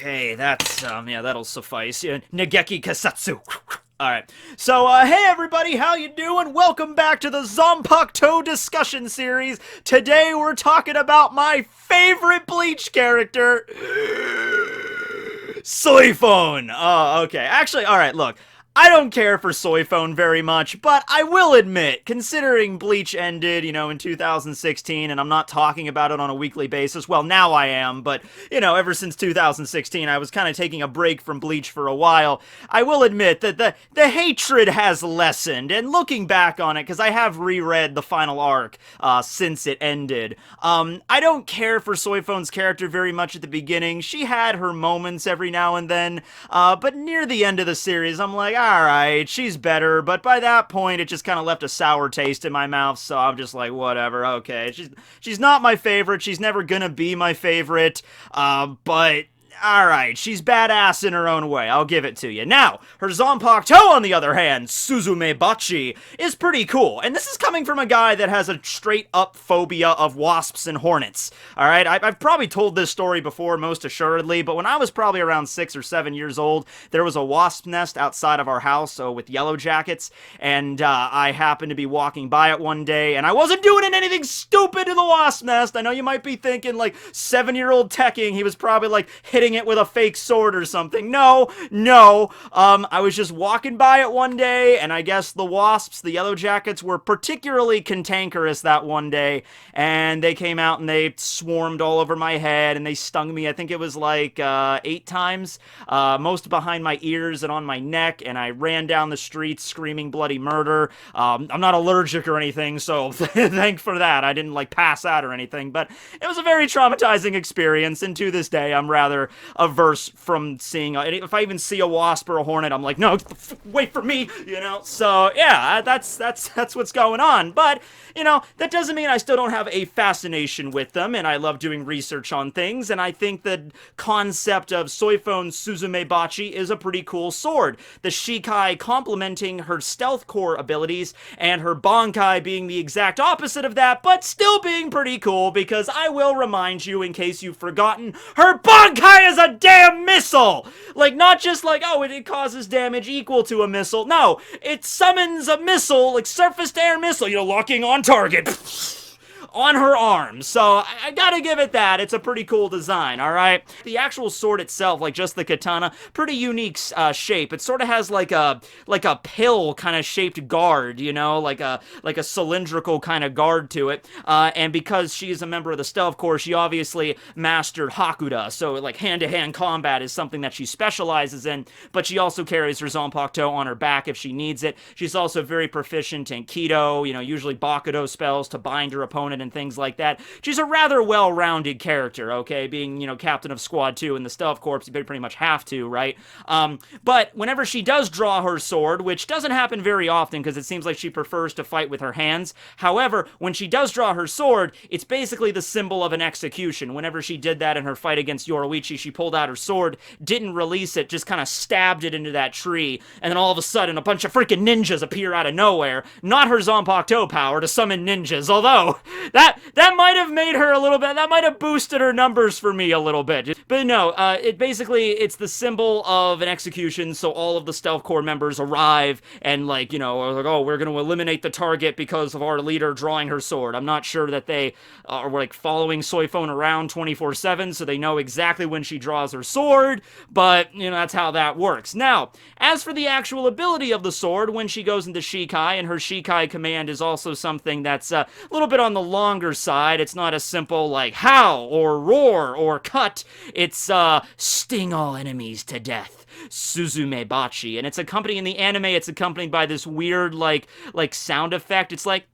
Okay, that's, yeah, that'll suffice. Nageki Kasatsu. Alright, so, hey everybody, how you doing? Welcome back to the Zanpakuto discussion series. Today we're talking about my favorite Bleach character, Soifon. Oh, okay. Actually, alright, look. I don't care for Soifon very much, but I will admit, considering Bleach ended, in 2016, and I'm not talking about it on a weekly basis, well, now I am, but, ever since 2016, I was kind of taking a break from Bleach for a while. I will admit that the hatred has lessened, and looking back on it, because I have reread the final arc, since it ended, I don't care for Soifon's character very much at the beginning. She had her moments every now and then, but near the end of the series, I'm like, alright, she's better, but by that point, it just kind of left a sour taste in my mouth, so I'm just like, whatever, okay. She's not my favorite, she's never gonna be my favorite, but alright, she's badass in her own way, I'll give it to you. Now, her Zanpakuto, on the other hand, Suzume Bachi, is pretty cool. And this is coming from a guy that has a straight-up phobia of wasps and hornets. Alright, I've probably told this story before, most assuredly, but when I was probably around 6 or 7 years old, there was a wasp nest outside of our house, with yellow jackets, and I happened to be walking by it one day, and I wasn't doing anything stupid to the wasp nest. I know you might be thinking, like, 7-year-old teching, he was probably, like, hitting it with a fake sword or something. No, I was just walking by it one day, and I guess the wasps, the yellow jackets, were particularly cantankerous that one day, and they came out and they swarmed all over my head, and they stung me. I think it was like 8 times, most behind my ears and on my neck, and I ran down the street screaming bloody murder. I'm not allergic or anything, so thank for that. I didn't, like, pass out or anything, but it was a very traumatizing experience, and to this day, I'm rather averse from seeing, if I even see a wasp or a hornet, I'm like, no, wait for me, so, yeah, that's what's going on, but, that doesn't mean I still don't have a fascination with them, and I love doing research on things, and I think the concept of Soifon Suzume Bachi is a pretty cool sword. The Shikai complementing her stealth core abilities, and her Bankai being the exact opposite of that, but still being pretty cool, because I will remind you, in case you've forgotten, her Bankai is a damn missile! Like, not just like, oh, it causes damage equal to a missile. No, it summons a missile, like surface-to-air missile, locking on target. On her arm, so I gotta give it that. It's a pretty cool design, alright? The actual sword itself, like just the katana, pretty unique shape. It sort of has like a pill kind of shaped guard, like a cylindrical kind of guard to it. And because she is a member of the Stealth Corps, she obviously mastered Hakuda, so like hand-to-hand combat is something that she specializes in, but she also carries her Zanpakuto on her back if she needs it. She's also very proficient in Kido, usually Bakudo spells to bind her opponent and things like that. She's a rather well-rounded character, okay? Being, captain of Squad 2 in the Stealth Corps, you pretty much have to, right? But whenever she does draw her sword, which doesn't happen very often because it seems like she prefers to fight with her hands, however, when she does draw her sword, it's basically the symbol of an execution. Whenever she did that in her fight against Yoruichi, she pulled out her sword, didn't release it, just kind of stabbed it into that tree, and then all of a sudden a bunch of freaking ninjas appear out of nowhere. Not her Zanpakuto power to summon ninjas, although that might have made her a little bit, that might have boosted her numbers for me a little bit. But no, it's the symbol of an execution, so all of the Stealth Corps members arrive and, like, are like, oh, we're going to eliminate the target because of our leader drawing her sword. I'm not sure that they are, like, following Soifon around 24/7, so they know exactly when she draws her sword, but, that's how that works. Now, as for the actual ability of the sword, when she goes into Shikai, and her Shikai command is also something that's a little bit on the longer side. It's not a simple, like, howl, or roar, or cut. It's, sting all enemies to death. Suzume Bachi. And it's accompanied, in the anime, it's accompanied by this weird, like sound effect. It's like,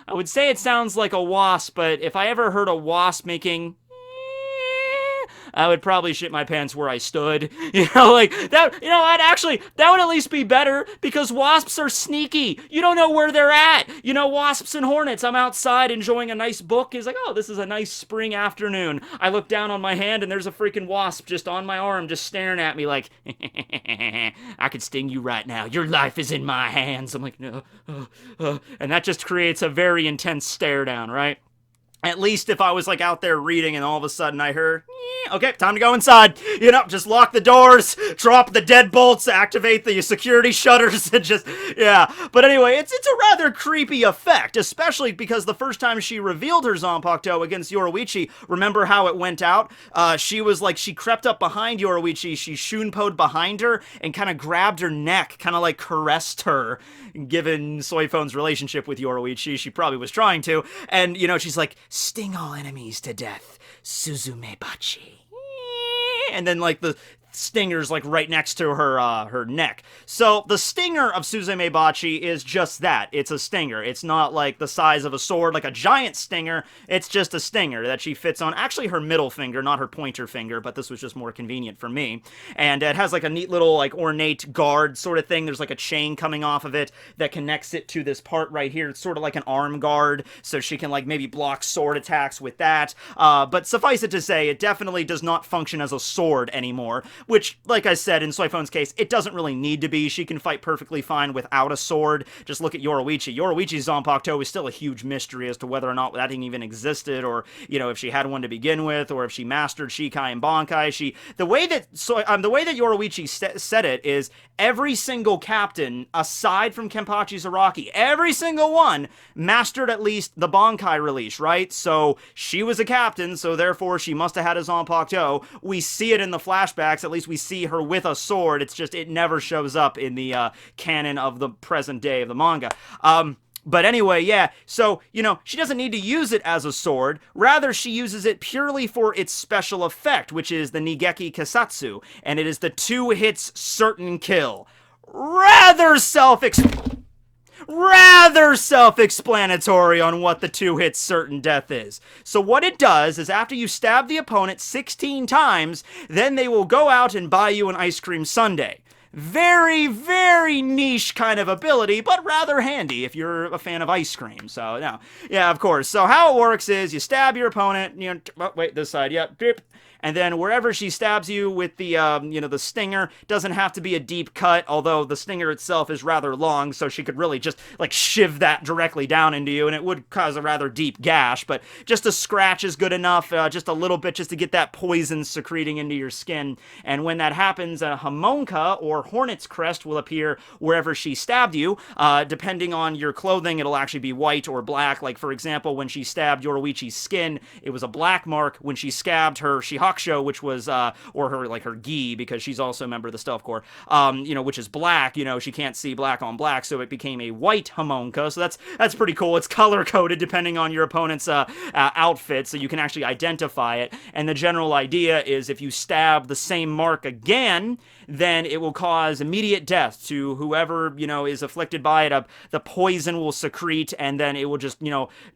I would say it sounds like a wasp, but if I ever heard a wasp making, I would probably shit my pants where I stood. Like, that, that would at least be better, because wasps are sneaky. You don't know where they're at. Wasps and hornets. I'm outside enjoying a nice book. It's like, oh, this is a nice spring afternoon. I look down on my hand, and there's a freaking wasp just on my arm, just staring at me like, I could sting you right now. Your life is in my hands. I'm like, no. And that just creates a very intense stare down, right? At least if I was, like, out there reading and all of a sudden I heard, Okay, time to go inside. Just lock the doors, drop the deadbolts, activate the security shutters, and just, yeah. But anyway, it's a rather creepy effect, especially because the first time she revealed her Zanpakuto against Yoruichi, remember how it went out? She crept up behind Yoruichi, she shunpoed behind her, and kind of grabbed her neck, kind of like caressed her. Given Soifon's relationship with Yoruichi, she probably was trying to. And, she's like, sting all enemies to death, Suzumebachi. And then, the stinger's, right next to her neck. So, the stinger of Suzumebachi is just that. It's a stinger. It's not, the size of a sword, like a giant stinger. It's just a stinger that she fits on, actually, her middle finger, not her pointer finger, but this was just more convenient for me. And it has, a neat little, ornate guard sort of thing. There's, a chain coming off of it that connects it to this part right here. It's sort of like an arm guard, so she can, maybe block sword attacks with that. But suffice it to say, it definitely does not function as a sword anymore. Which, like I said, in Soifon's case, it doesn't really need to be. She can fight perfectly fine without a sword. Just look at Yoruichi. Yoruichi's Zanpakuto is still a huge mystery as to whether or not that thing even existed, or, if she had one to begin with, or if she mastered Shikai and Bankai. The way that Yoruichi said it is, every single captain, aside from Kenpachi Zaraki, every single one mastered at least the Bankai release, right? So, she was a captain, so therefore she must have had a Zanpakuto. We see it in the flashbacks, at least we see her with a sword. It's just, it never shows up in the canon of the present day of the manga. But anyway, yeah, so, she doesn't need to use it as a sword. Rather, she uses it purely for its special effect, which is the Nigeki Kasatsu, and it is the 2 hits certain kill. Rather self-explanatory on what the 2 hits certain death is. So what it does is, after you stab the opponent 16 times, then they will go out and buy you an ice cream sundae. Very, very niche kind of ability, but rather handy if you're a fan of ice cream. So, yeah, of course. So how it works is, you stab your opponent, this side, yeah, beep. And then wherever she stabs you with the, the stinger, doesn't have to be a deep cut, although the stinger itself is rather long, so she could really just, shiv that directly down into you, and it would cause a rather deep gash, but just a scratch is good enough, just a little bit, just to get that poison secreting into your skin. And when that happens, a Hamonka, or hornet's crest, will appear wherever she stabbed you. Depending on your clothing, it'll actually be white or black. Like, for example, when she stabbed Yoruichi's skin, it was a black mark. When she scabbed her Shihakusho, which was, or her gi, because she's also a member of the Stealth Corps, which is black, she can't see black on black, so it became a white Hamonka, so that's pretty cool. It's color-coded depending on your opponent's outfit, so you can actually identify it, and the general idea is, if you stab the same mark again, then it will cause immediate death to whoever, is afflicted by it. The poison will secrete, and then it will just,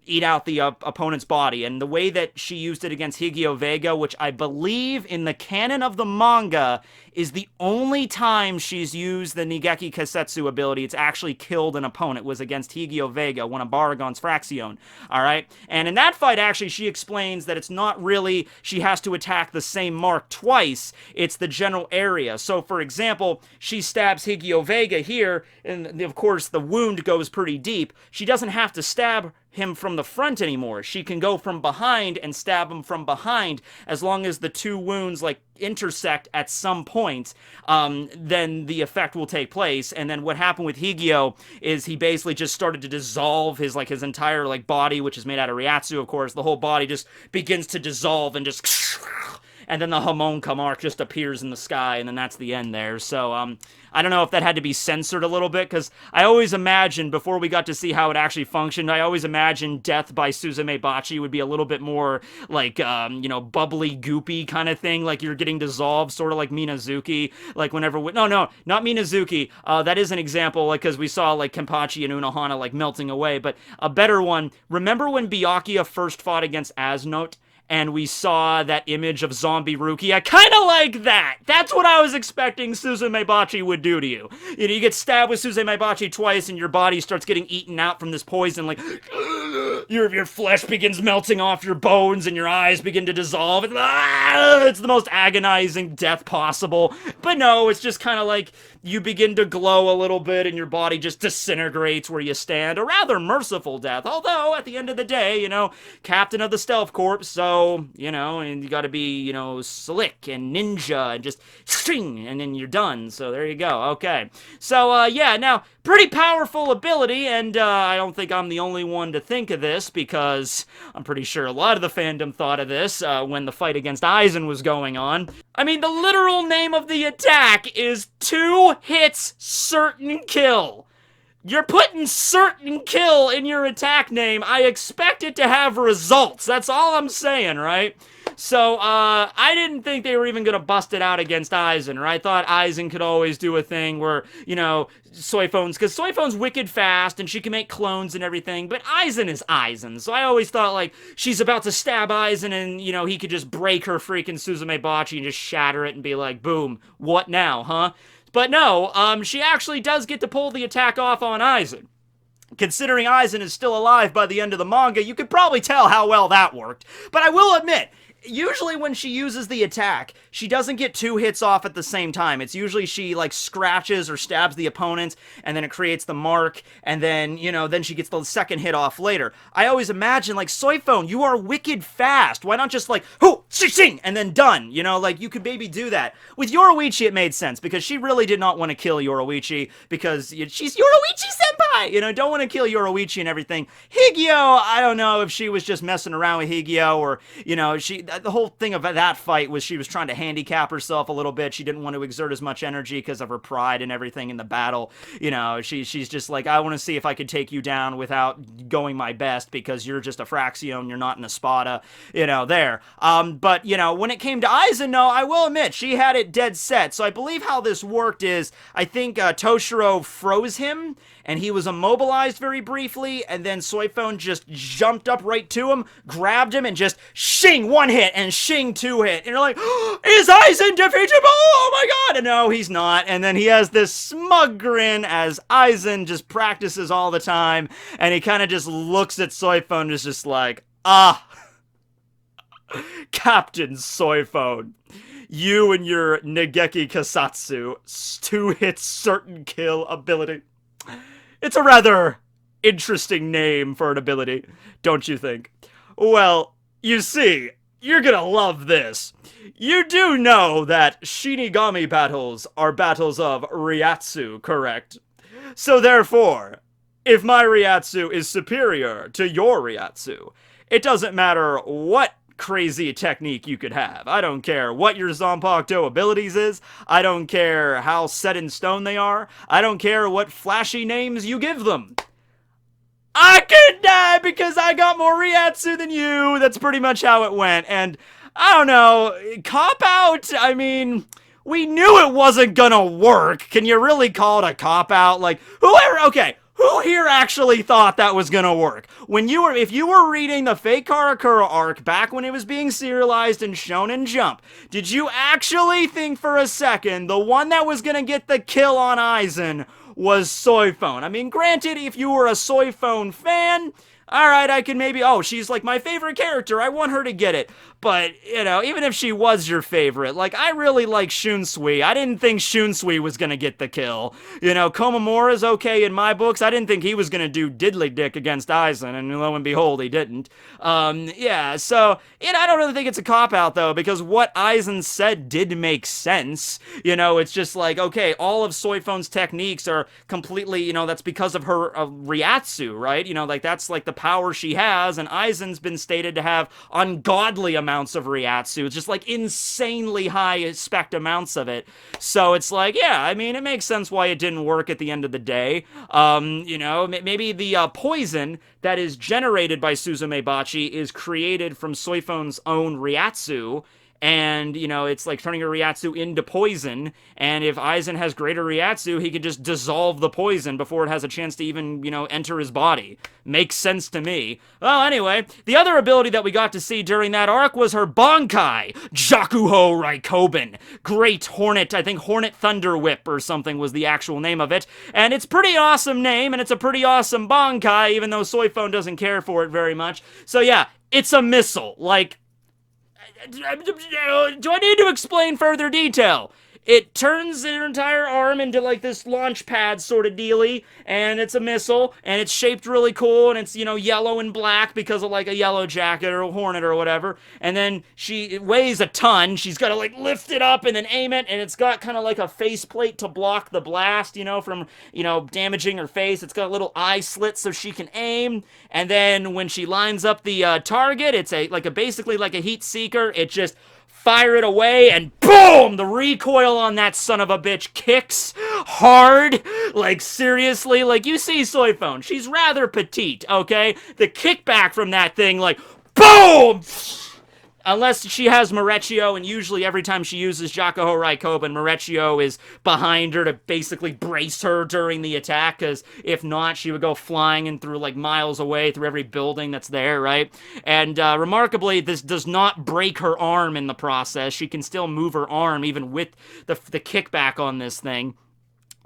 eat out the opponent's body. And the way that she used it against Higio Vega, which I believe in the canon of the manga is the only time she's used the Nigeki Kasetsu ability, it's actually killed an opponent, was against Higio Vega, one of Baragon's Fraxion. Alright? And in that fight, actually, she explains that it's not really she has to attack the same mark twice, it's the general area. So, for example, she stabs Higio Vega here, and of course the wound goes pretty deep. She doesn't have to stab him from the front anymore. She can go from behind and stab him from behind, as long as the 2 wounds intersect at some point, then the effect will take place. And then what happened with Higio is he basically just started to dissolve his entire body, which is made out of Ryatsu, of course. The whole body just begins to dissolve and just and then the Hamonka mark just appears in the sky, and then that's the end there. So, I don't know if that had to be censored a little bit, because I always imagined, before we got to see how it actually functioned, I always imagined death by Suzumebachi would be a little bit more, bubbly, goopy kind of thing, like you're getting dissolved, sort of like Minazuki, no, not Minazuki, that is an example, because we saw, Kenpachi and Unohana, melting away, but a better one, remember when Byakuya first fought against Asnote? And we saw that image of Zombie Rookie. I kind of like that. That's what I was expecting Suzumebachi would do to you. You get stabbed with Suzumebachi twice, and your body starts getting eaten out from this poison. Your flesh begins melting off your bones, and your eyes begin to dissolve. It's the most agonizing death possible. But no, it's just kind of you begin to glow a little bit, and your body just disintegrates where you stand. A rather merciful death. Although, at the end of the day, Captain of the Stealth Corps, so go, and you gotta be, slick and ninja and just sting, and then you're done. So there you go. Okay. So, yeah, now, pretty powerful ability, and I don't think I'm the only one to think of this, because I'm pretty sure a lot of the fandom thought of this when the fight against Aizen was going on. I mean, the literal name of the attack is 2 hits certain kill. You're putting certain kill in your attack name. I expect it to have results. That's all I'm saying, right? So, I didn't think they were even gonna bust it out against Aizen, or I thought Aizen could always do a thing where, Soiphone's, because Soiphone's wicked fast, and she can make clones and everything, but Aizen is Aizen, so I always thought, like, she's about to stab Aizen, and, he could just break her freaking Suzume Bachi and just shatter it and be like, boom, what now, huh? But no, she actually does get to pull the attack off on Aizen. Considering Aizen is still alive by the end of the manga, you could probably tell how well that worked. But I will admit, usually when she uses the attack, she doesn't get 2 hits off at the same time. It's usually she, like, scratches or stabs the opponent, and then it creates the mark, and then, then she gets the second hit off later. I always imagine, like, Soiphone, you are wicked fast. Why not just, like, hoo, shing, and then done? Like, you could maybe do that. With Yoruichi, it made sense, because she really did not want to kill Yoruichi, because she's Yoruichi-senpai! Don't want to kill Yoruichi and everything. Higio, I don't know if she was just messing around with Higio, or, the whole thing of that fight was she was trying to handicap herself a little bit. She didn't want to exert as much energy because of her pride and everything in the battle. She's just like, I want to see if I could take you down without going my best, because you're just a Fraxione, you're not an Espada, there. But, when it came to Aizen, no, I will admit, she had it dead set. So I believe how this worked is, I think Toshiro froze him, and he was immobilized very briefly, and then Soiphone just jumped up right to him, grabbed him, and just shing 1 hit, and shing 2 hit. And you're like, is Aizen defeatable? Oh my god! And no, he's not. And then he has this smug grin as Aizen just practices all the time, and he kind of just looks at Soiphone and is just like, Captain Soiphone, you and your Negeki Kasatsu 2 hit certain kill ability. It's a rather interesting name for an ability, don't you think? Well, you see, you're gonna love this. You do know that Shinigami battles are battles of Reiatsu, correct? So therefore, if my Reiatsu is superior to your Reiatsu, it doesn't matter what crazy technique you could have. I don't care what your Zanpakuto abilities is. I don't care how set in stone they are. I don't care what flashy names you give them. I could die because I got more Reiatsu than you. That's pretty much how it went. And I don't know, cop out? I mean, we knew it wasn't gonna work. Can you really call it a cop out? Like, who here actually thought that was gonna work? If you were reading the Fake Karakura arc back when it was being serialized in Shonen Jump, did you actually think for a second the one that was gonna get the kill on Aizen was Soiphone? I mean, granted, if you were a Soiphone fan, alright, I can maybe, she's like my favorite character, I want her to get it. But, even if she was your favorite, like, I really like Shunsui. I didn't think Shunsui was gonna get the kill. Komamura's okay in my books. I didn't think he was gonna do diddly dick against Aizen, and lo and behold, he didn't. Yeah, so, I don't really think it's a cop-out, though, because what Aizen said did make sense. It's just like, okay, all of Soiphone's techniques are completely, that's because of her Reiatsu, right? Like, that's, like, the power she has, and Aizen's been stated to have ungodly amounts of Reiatsu. It's just like insanely high spec amounts of it. So it's like, yeah, I mean, it makes sense why it didn't work at the end of the day. Maybe the poison that is generated by Suzume Bachi is created from Soiphone's own Reiatsu, and, it's like turning a Reiatsu into poison, and if Aizen has greater Reiatsu, he could just dissolve the poison before it has a chance to even, enter his body. Makes sense to me. Well, anyway, the other ability that we got to see during that arc was her Bankai, Jakuho Raikkoben. Great Hornet, I think Hornet Thunder Whip or something was the actual name of it, and it's a pretty awesome name, and it's a pretty awesome Bankai, even though Soiphone doesn't care for it very much. So yeah, it's a missile, like, do I need to explain further detail? it turns her entire arm into like this launch pad sort of dealy, and it's a missile, and it's shaped really cool, and it's, yellow and black because of like a yellow jacket or a hornet or whatever. And then it weighs a ton. She's got to like lift it up and then aim it, and it's got kind of like a faceplate to block the blast, from damaging her face. It's got a little eye slit so she can aim, and then when she lines up the target, it's basically like a heat seeker. It just fire it away, and boom! The recoil on that son of a bitch kicks hard. Like, seriously, like, you see Soifone, she's rather petite, okay? The kickback from that thing, like, boom! Unless she has Mirettio, and usually every time she uses Jakuho Raikkoben, Mirettio is behind her to basically brace her during the attack, because if not, she would go flying and through like miles away through every building that's there, right? And remarkably, this does not break her arm in the process. She can still move her arm even with the kickback on this thing.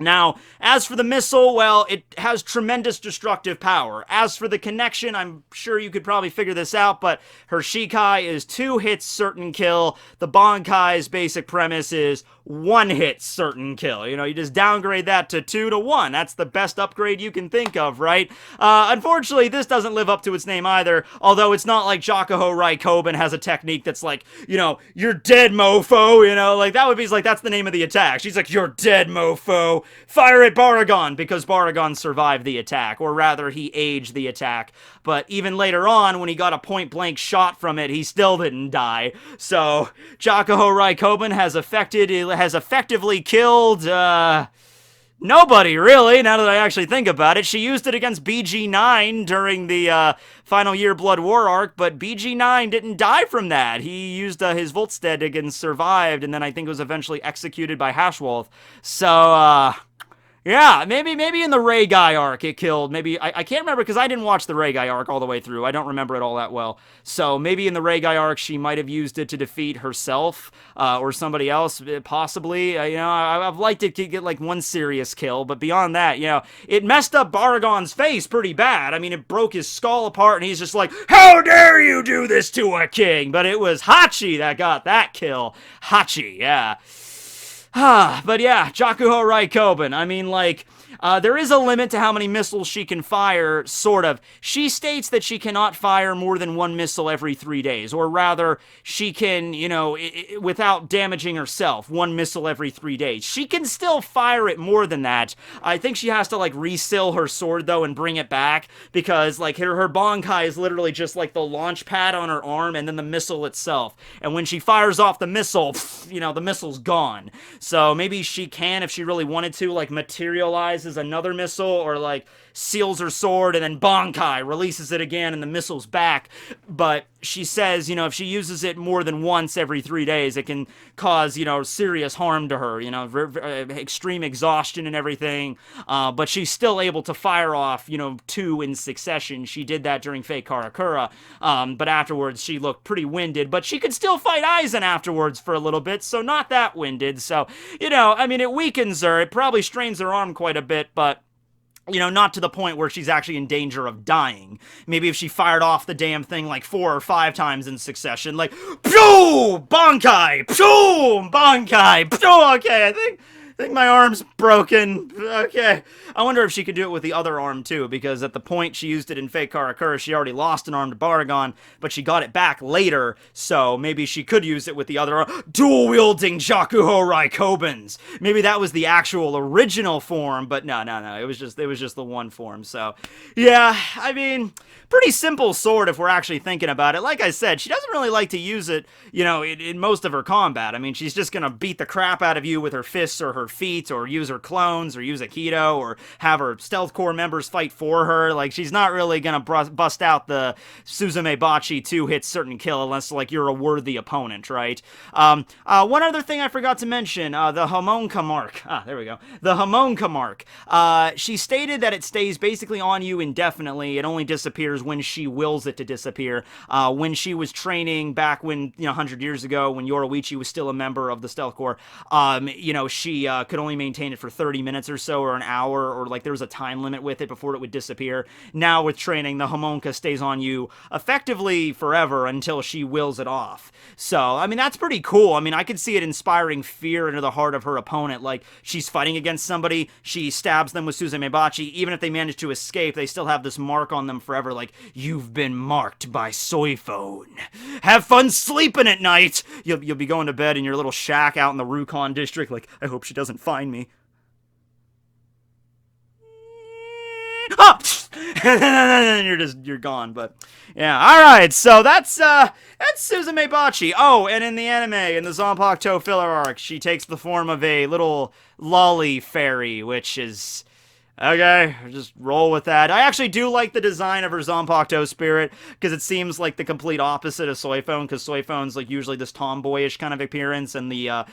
Now, as for the missile, well, it has tremendous destructive power. As for the connection, I'm sure you could probably figure this out, but her Shikai is 2 hits certain kill. The Bankai's basic premise is 1 hit certain kill. You just downgrade that to 2 to 1. That's the best upgrade you can think of, right? Unfortunately, this doesn't live up to its name either, although it's not like Jakuho Raikkoben has a technique that's like, you're dead, mofo, like that would be like, that's the name of the attack. She's like, you're dead, mofo. Fire at Baragon, because Baragon survived the attack, or rather, he aged the attack. But even later on, when he got a point-blank shot from it, he still didn't die. So, Jakuho Raikkoben has effectively killed, nobody, really, now that I actually think about it. She used it against BG9 during the Final Year Blood War arc, but BG9 didn't die from that. He used his Voltstead and survived, and then I think was eventually executed by Hashwolf. So, yeah, maybe in the Ray Guy arc it killed. Maybe, I can't remember because I didn't watch the Ray Guy arc all the way through. I don't remember it all that well. So maybe in the Ray Guy arc she might have used it to defeat herself or somebody else, possibly. I've liked it to get like one serious kill, but beyond that, it messed up Baragon's face pretty bad. I mean, it broke his skull apart, and he's just like, how dare you do this to a king? But it was Hachi that got that kill. Hachi, yeah. But yeah, Jakuho Raikkoben. I mean, like, there is a limit to how many missiles she can fire, sort of. She states that she cannot fire more than 1 missile every 3 days, or rather, she can, without damaging herself, 1 missile every 3 days. She can still fire it more than that. I think she has to, like, reseal her sword, though, and bring it back, because, like, her Bankai is literally just, like, the launch pad on her arm, and then the missile itself. And when she fires off the missile, the missile's gone. So maybe she can, if she really wanted to, like, materialize another missile, or like seals her sword and then Bankai releases it again and the missile's back. But she says, if she uses it more than once every 3 days, it can cause, serious harm to her, extreme exhaustion and everything. But she's still able to fire off, 2 in succession. She did that during Fate Karakura. But afterwards she looked pretty winded, but she could still fight Aizen afterwards for a little bit, so not that winded. So, I mean, it weakens her. It probably strains her arm quite a bit, but not to the point where she's actually in danger of dying. Maybe if she fired off the damn thing like 4 or 5 times in succession, like, Pshoo! Bankai! Pshoo! Bankai! Pshoo! Okay, I think my arm's broken. Okay. I wonder if she could do it with the other arm, too, because at the point she used it in Fate Karakura, she already lost an arm to Baragon, but she got it back later, so maybe she could use it with the other arm. Dual-wielding Jakuho Raikobens! Maybe that was the actual original form, but no. It was just the one form, so. Yeah, I mean, pretty simple sword if we're actually thinking about it. Like I said, she doesn't really like to use it, in most of her combat. I mean, she's just gonna beat the crap out of you with her fists or her feet, or use her clones, or use Aikido, or have her stealth corps members fight for her. Like, she's not really gonna bust out the Suzume Bachi 2-hit certain kill unless, like, you're a worthy opponent, right? One other thing I forgot to mention, the Homonka mark. There we go. The Homonka mark. She stated that it stays basically on you indefinitely. It only disappears when she wills it to disappear. When she was training back when, 100 years ago, when Yoruichi was still a member of the Stealth Corps, she could only maintain it for 30 minutes or so, or an hour, or like there was a time limit with it before it would disappear. Now with training, the Homonka stays on you effectively forever until she wills it off. So, I mean, that's pretty cool. I mean, I could see it inspiring fear into the heart of her opponent. Like, she's fighting against somebody, she stabs them with Suzumebachi. Even if they manage to escape, they still have this mark on them forever, like, you've been marked by Soifone. Have fun sleeping at night! You'll be going to bed in your little shack out in the Rukon district, like, I hope she doesn't find me. Oh! And you're gone. But yeah, all right. So that's Suzumebachi. Oh, and in the anime, in the Zanpakuto filler arc, she takes the form of a little lolly fairy, which is okay, just roll with that. I actually do like the design of her Zanpakuto spirit, because it seems like the complete opposite of Soifone, because Soifone's like usually this tomboyish kind of appearance, and the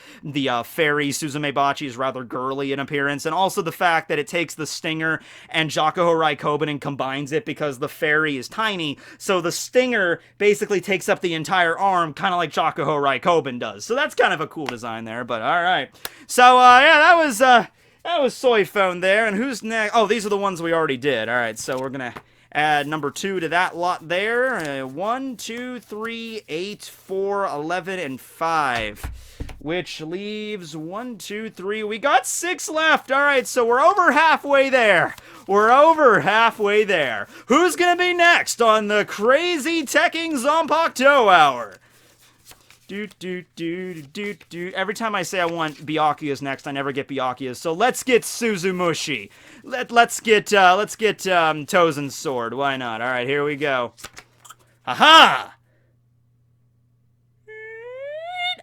fairy Suzumebachi is rather girly in appearance, and also the fact that it takes the stinger and Jakuho Raikkoben and combines it, because the fairy is tiny, so the stinger basically takes up the entire arm, kind of like Jakuho Raikkoben does. So that's kind of a cool design there, but alright. So, yeah, that was Soifone there, and who's next? Oh, these are the ones we already did. All right, so we're going to add number 2 to that lot there. 1, 2, 3, 8, 4, 11, and 5. Which leaves 1, 2, 3. We got 6 left. All right, so we're over halfway there. We're over halfway there. Who's going to be next on the Crazy Tekking Zanpakuto Hour? Every time I say I want Byakuya's next, I never get Byakuya's. So let's get Suzumushi. Let's get Tozen's sword. Why not? All right, here we go. Aha!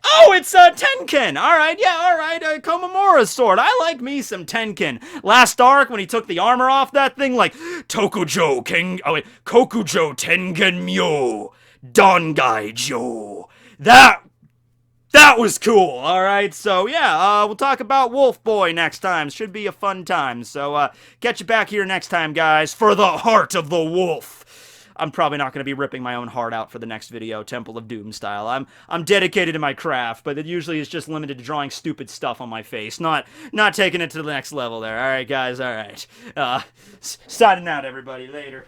Oh, it's Tenken. All right, yeah, all right. Komamura's sword. I like me some Tenken. Last arc when he took the armor off that thing, like Kokujo Tengen Myo Dongaijo. That was cool, alright? So, yeah, we'll talk about Wolf Boy next time. Should be a fun time. So, catch you back here next time, guys, for the Heart of the Wolf. I'm probably not going to be ripping my own heart out for the next video, Temple of Doom style. I'm dedicated to my craft, but it usually is just limited to drawing stupid stuff on my face, not taking it to the next level there. Alright, guys, alright. Signing out, everybody. Later.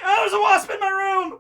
Oh, there's a wasp in my room!